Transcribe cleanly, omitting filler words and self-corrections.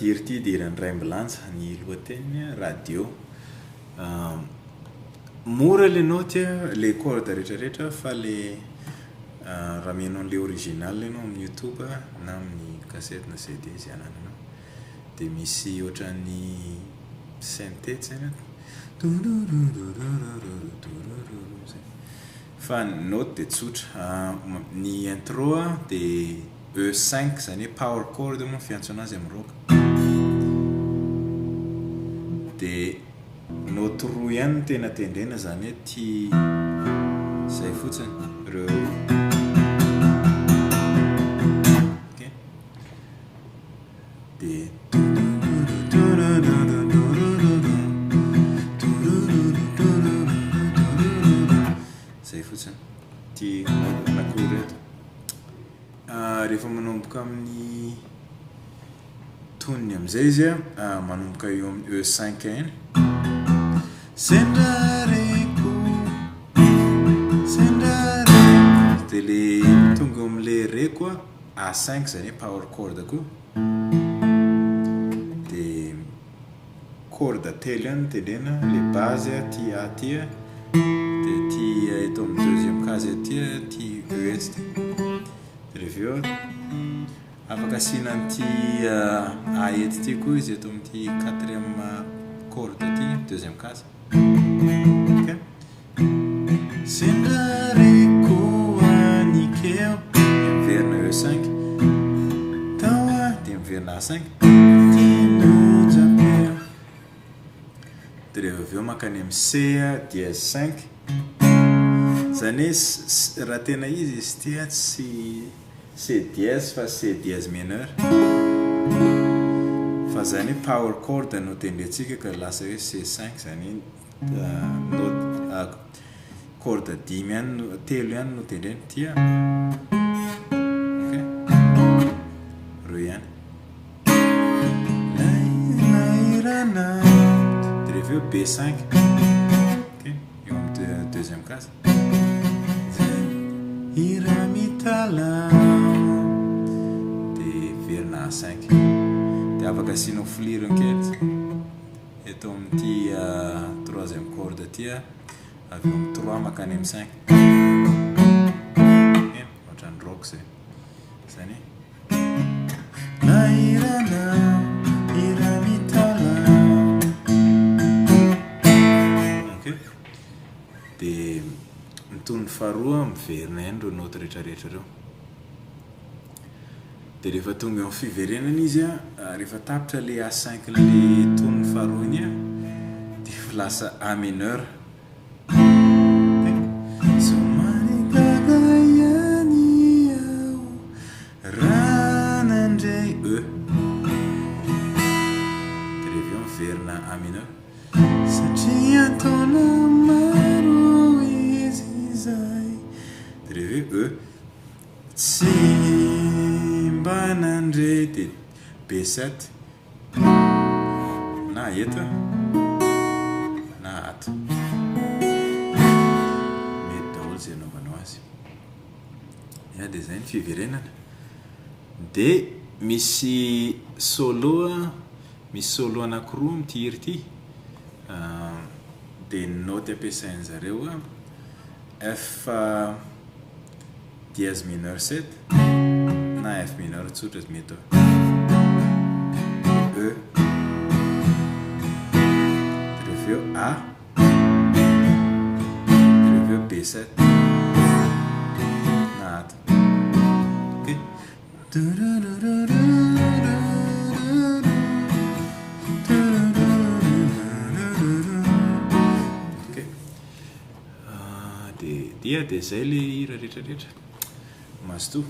Tirty dia irandray ambulance ny lohateny radio. Mora le note le corde rehetrarehetra fa le raha mihainao an'le original ianao amin'ny YouTube na amin'ny cassette na CD izay anananao dia misy ohatran'ny synthé zany fa ny note dia tsotra. Ny intro dia E5 zany hoe power chord moa fiantso anazy amin'ny rock. Dia note roa ihany no tena tendrena zany hoe ty zay fotsiny reo. Okay. Dia zay fotsiny ty anankiroa reto. Rehefa manomboka amin'ny toniny amin'izay izy manomboka eo amin'ny E5 eny. Sendrareko dia le tonga eo amin'le reko A5 zany hoe power chord koa. Dia corde telo ihany tendrena le base ty A ty dia ty eto amin'ny deuxième case ty ty ES ty. Reveo afaka asiana an'ty A eto ty koa izy eto amin'ty quatrième corde ty deuxième case. Okay. Sendrareko anikeo miverina E5 tawa dia miverina A5 tinojapeo. Dia rehefa aveo makany amin'ny C dièse 5 zany hoe raha tena izy ty tsy C dièse fa C dièse mineur fa zany hoe power chord no tendrentsika ka lasa hoe C5 zany note corde dimy ihany telo ihany no tendreny tia. Okay. Roa ihany. Dia reveo B5. Okay. Eo amin'ny deuxième case. Iramitala dia verina A5 dia afaka asianao flirony kely eto amin'ty troisième corde ty avy eo amin'ny 3 makany amin'ny 5. Ohatran'ny rock zay zany nairana iramitala. Okay. Dia mitony faharoa miverina ihany reo note rehetrarehetra reo. Dia rehefa tonga eo amin'ny fiverenana izy rehefa tapitra le A5 le tony faharoa iny dia lasa A mineur. Somarigagaiany ao ranandray E. Dia reveo miverina A mineur satria ataona maro izy zay. Dia reveo E tsy mba nandray dia B7 na eto na ato mety daholo zay anaovanao azy. Dia zay ny fiverenana. Dia misy solo anankiroa am'ty ity. Dia note ampiasain'zareo F dièse mineur 7 na F mineur tsotra mety E. Reveo A. Reveo B7 na ato. Okay. Dia zay le hira rehetrarehetra. Mazotoa.